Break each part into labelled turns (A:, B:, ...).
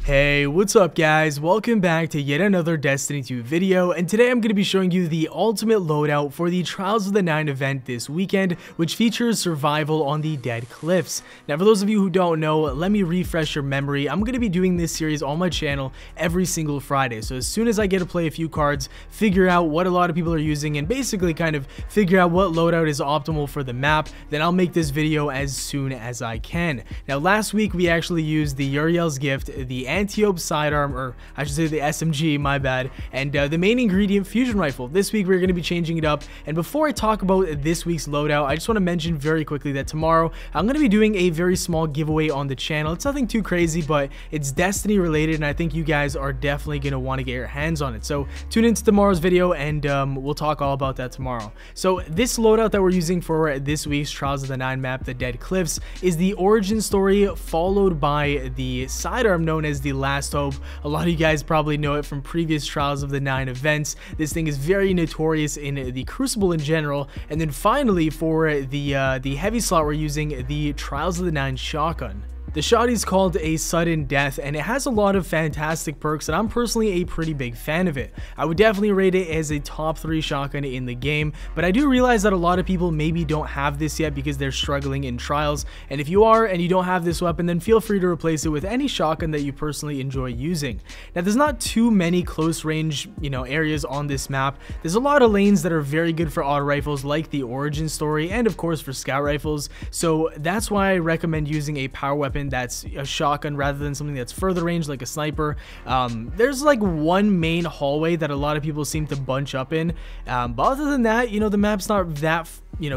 A: Hey, what's up guys? Welcome back to yet another Destiny 2 video, and today I'm going to be showing you the ultimate loadout for the Trials of the Nine event this weekend, which features survival on the Dead Cliffs. Now for those of you who don't know, let me refresh your memory. I'm going to be doing this series on my channel every single Friday, so as soon as I get to play a few cards, figure out what a lot of people are using, and basically kind of figure out what loadout is optimal for the map, then I'll make this video as soon as I can. Now last week we actually used the Uriel's Gift, the Antiope sidearm, or I should say the SMG, my bad, and the main ingredient fusion rifle. This week we're going to be changing it up, and before I talk about this week's loadout, I just want to mention very quickly that tomorrow I'm going to be doing a very small giveaway on the channel. It's nothing too crazy, but it's Destiny related, and I think you guys are definitely going to want to get your hands on it. So tune into tomorrow's video, and we'll talk all about that tomorrow. So this loadout that we're using for this week's Trials of the Nine map, the Dead Cliffs, is the origin story followed by the sidearm known as the Last Hope. A lot of you guys probably know it from previous Trials of the Nine events. This thing is very notorious in the Crucible in general. And then finally for the heavy slot, we're using the Trials of the Nine shotgun. The shotty is called a sudden death, and it has a lot of fantastic perks, and I'm personally a pretty big fan of it. I would definitely rate it as a top 3 shotgun in the game, but I do realize that a lot of people maybe don't have this yet because they're struggling in trials, and if you are and you don't have this weapon, then feel free to replace it with any shotgun that you personally enjoy using. Now there's not too many close range areas on this map. There's a lot of lanes that are very good for auto rifles like the origin story, and of course for scout rifles, so that's why I recommend using a power weapon that's a shotgun rather than something that's further range like a sniper. There's like one main hallway that a lot of people seem to bunch up in, but other than that, the map's not that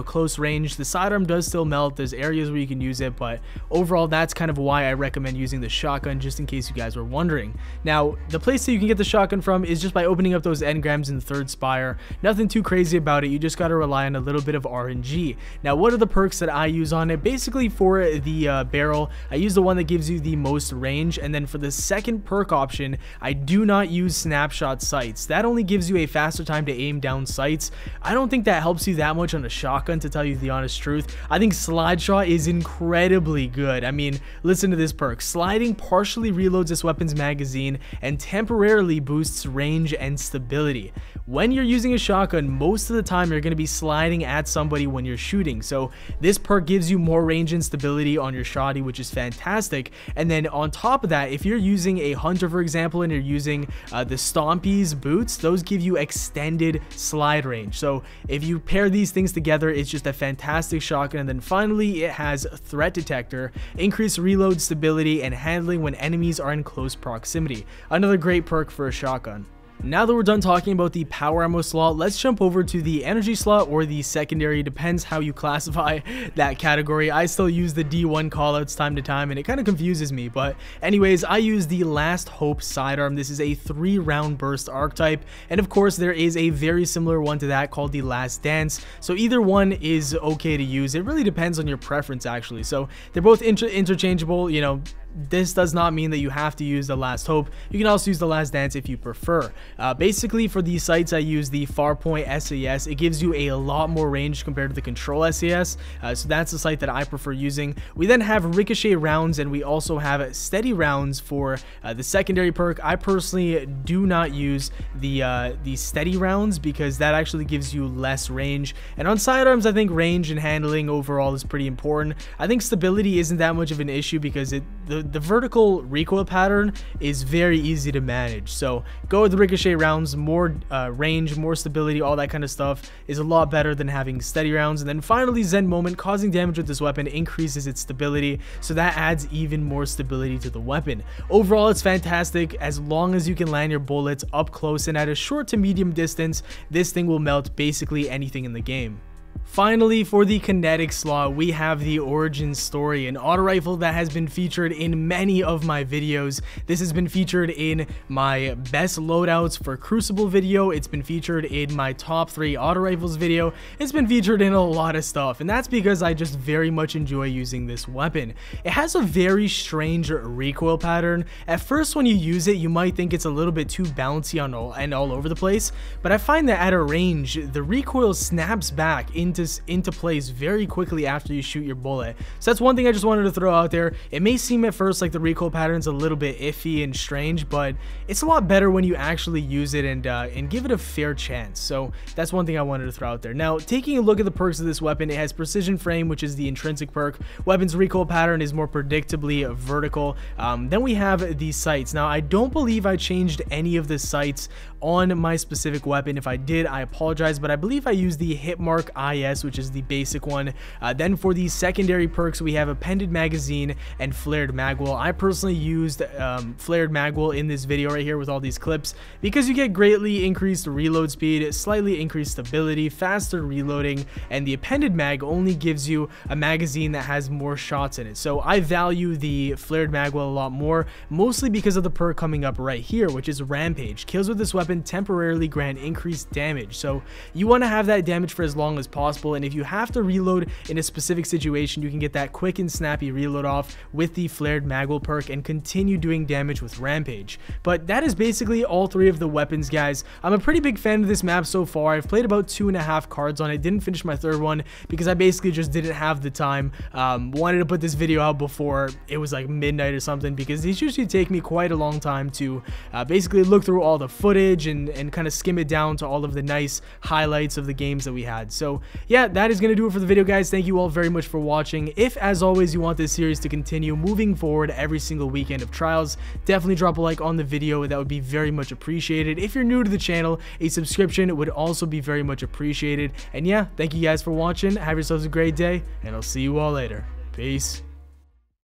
A: close range. The sidearm does still melt. There's areas where you can use it, but overall that's kind of why I recommend using the shotgun, just in case you guys were wondering. Now the place that you can get the shotgun from is just by opening up those engrams in the third spire. Nothing too crazy about it. You just got to rely on a little bit of RNG. Now what are the perks that I use on it? Basically for the barrel, I use the one that gives you the most range, and then for the second perk option, I do not use snapshot sights. That only gives you a faster time to aim down sights. I don't think that helps you that much on a shotgun, to tell you the honest truth. I think slide shot is incredibly good. I mean, listen to this perk. Sliding partially reloads this weapon's magazine and temporarily boosts range and stability. When you're using a shotgun, most of the time you're going to be sliding at somebody when you're shooting, so this perk gives you more range and stability on your shotty, which is fantastic. And then on top of that, if you're using a hunter, for example, and you're using the Stompy's boots, those give you extended slide range. So if you pair these things together, it's just a fantastic shotgun. And then finally, it has threat detector, increased reload stability, and handling when enemies are in close proximity. Another great perk for a shotgun. Now that we're done talking about the power ammo slot, let's jump over to the energy slot, or the secondary, depends how you classify that category. I still use the D1 callouts time to time, and it kind of confuses me, but anyways, I use the Last Hope sidearm. This is a 3-round burst archetype, and of course there is a very similar one to that called the Last Dance, so either one is okay to use. It really depends on your preference actually, so they're both interchangeable. This does not mean that you have to use the Last Hope. You can also use the Last Dance if you prefer. Basically for these sights, I use the Farpoint SAS. It gives you a lot more range compared to the Control SAS, so that's the sight that I prefer using. We then have ricochet rounds, and we also have steady rounds for the secondary perk. I personally do not use the steady rounds because that actually gives you less range, and on sidearms I think range and handling overall is pretty important. I think stability isn't that much of an issue because the vertical recoil pattern is very easy to manage, so go with the ricochet rounds. More range, more stability, all that kind of stuff is a lot better than having steady rounds. And then finally, Zen Moment. Causing damage with this weapon increases its stability, so that adds even more stability to the weapon. Overall, it's fantastic. As long as you can land your bullets up close and at a short to medium distance, this thing will melt basically anything in the game. Finally, for the Kinetic slot, we have the Origin Story, an auto rifle that has been featured in many of my videos. This has been featured in my best loadouts for Crucible video. It's been featured in my top 3 auto rifles video. It's been featured in a lot of stuff, and that's because I just very much enjoy using this weapon. It has a very strange recoil pattern. At first, when you use it, you might think it's a little bit too bouncy and all over the place, but I find that at a range, the recoil snaps back into place very quickly after you shoot your bullet. So that's one thing I just wanted to throw out there. It may seem at first like the recoil pattern's a little bit iffy and strange, but it's a lot better when you actually use it and give it a fair chance. So that's one thing I wanted to throw out there. Now, taking a look at the perks of this weapon, it has precision frame, which is the intrinsic perk. Weapon's recoil pattern is more predictably vertical. Then we have these sights. Now, I don't believe I changed any of the sights on my specific weapon. If I did, I apologize, but I believe I used the hit mark IS, which is the basic one. Then for the secondary perks, we have appended magazine and flared magwell. I personally used flared magwell in this video right here with all these clips because you get greatly increased reload speed, slightly increased stability, faster reloading, and the appended mag only gives you a magazine that has more shots in it. So I value the flared magwell a lot more, mostly because of the perk coming up right here, which is Rampage. Kills with this weapon temporarily grant increased damage, so you want to have that damage for as long as possible, and if you have to reload in a specific situation, you can get that quick and snappy reload off with the flared magwell perk and continue doing damage with Rampage. But that is basically all three of the weapons, guys. I'm a pretty big fan of this map so far. I've played about 2.5 cards on it, didn't finish my third one because I basically just didn't have the time. Wanted to put this video out before it was like midnight or something, because these usually take me quite a long time to basically look through all the footage and kind of skim it down to all of the nice highlights of the games that we had. So yeah, that is going to do it for the video, guys. Thank you all very much for watching. If, as always, you want this series to continue moving forward every single weekend of trials, definitely drop a like on the video. That would be very much appreciated. If you're new to the channel, a subscription would also be very much appreciated. And yeah, thank you guys for watching. Have yourselves a great day, and I'll see you all later. Peace.